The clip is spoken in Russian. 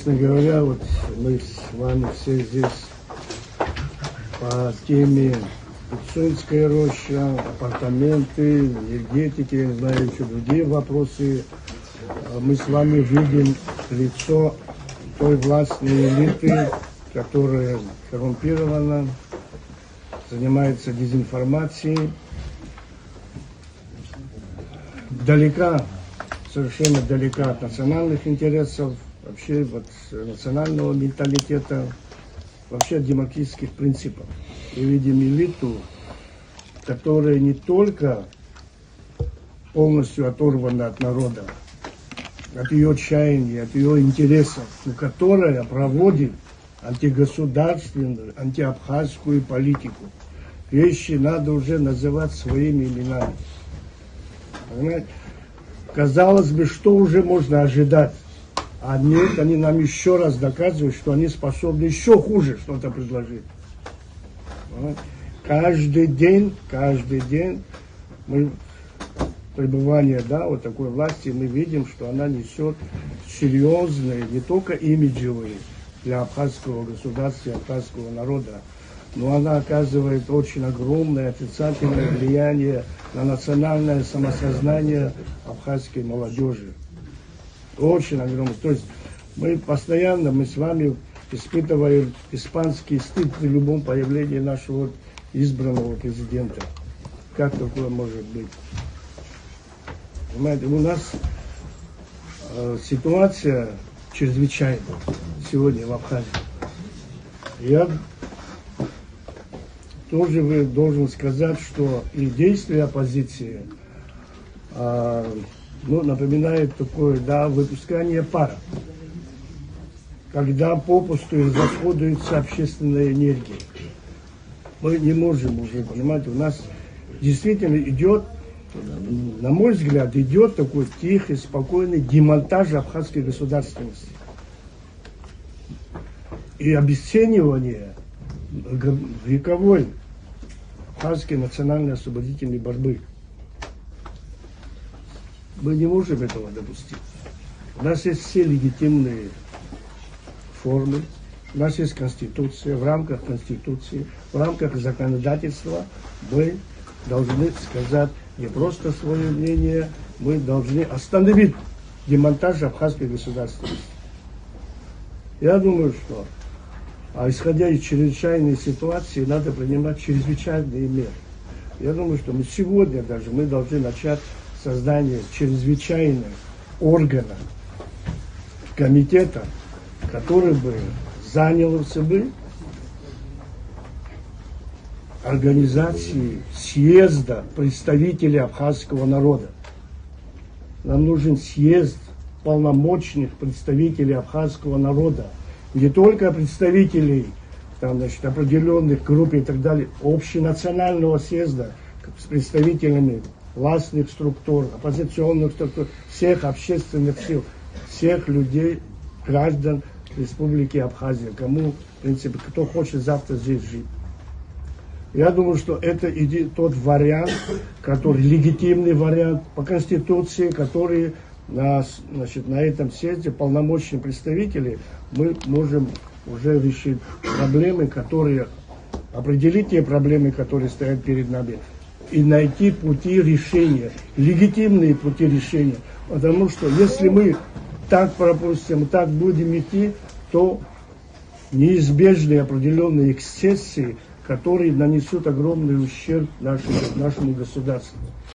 Честно говоря, вот мы с вами все здесь по теме Пицунская роща, апартаменты, энергетики, я не знаю, еще другие вопросы. Мы с вами видим лицо той властной элиты, которая коррумпирована, занимается дезинформацией, совершенно далека от национальных интересов, вообще от национального менталитета, вообще от демократических принципов. И видим элиту, которая не только полностью оторвана от народа, от ее чаяния, от ее интересов, но которая проводит антигосударственную, антиабхазскую политику. Вещи надо уже называть своими именами. Понимаете? Казалось бы, что уже можно ожидать? А нет, они нам еще раз доказывают, что они способны еще хуже что-то предложить. Каждый день мы пребывание, вот такой власти, мы видим, что она несет серьезные, не только имиджевые для абхазского государства, абхазского народа, но она оказывает очень огромное отрицательное влияние на национальное самосознание абхазской молодежи. Очень огромное. То есть мы с вами испытываем испанский стыд при любом появлении нашего избранного президента. Как такое может быть? Понимаете, у нас ситуация чрезвычайная сегодня в Абхазии. Я тоже должен сказать, что и действия оппозиции напоминает такое, выпускание пара, когда попусту израсходуется общественная энергия. Мы не можем уже, понимаете, у нас действительно идет, на мой взгляд, идет такой тихий, спокойный демонтаж абхазской государственности и обесценивание вековой абхазской национальной освободительной борьбы. Мы не можем этого допустить. У нас есть все легитимные формы, у нас есть Конституция, в рамках Конституции, в рамках законодательства мы должны сказать не просто свое мнение, мы должны остановить демонтаж абхазской государственности. Я думаю, что, исходя из чрезвычайной ситуации, надо принимать чрезвычайные меры. Я думаю, что мы сегодня даже должны начать создание чрезвычайного органа, комитета, который бы занялся организацией съезда представителей абхазского народа. Нам нужен съезд полномочных представителей абхазского народа, не только представителей определенных групп и так далее, общенационального съезда с представителями властных структур, оппозиционных структур, всех общественных сил, всех людей, граждан Республики Абхазия, в принципе, кто хочет завтра здесь жить. Я думаю, что это тот вариант, который легитимный вариант по Конституции, который на этом съезде полномочные представители мы можем уже решить проблемы, определить те проблемы, которые стоят перед нами, и найти пути решения, легитимные пути решения. Потому что если мы так пропустим, так будем идти, то неизбежны определенные эксцессы, которые нанесут огромный ущерб нашему государству.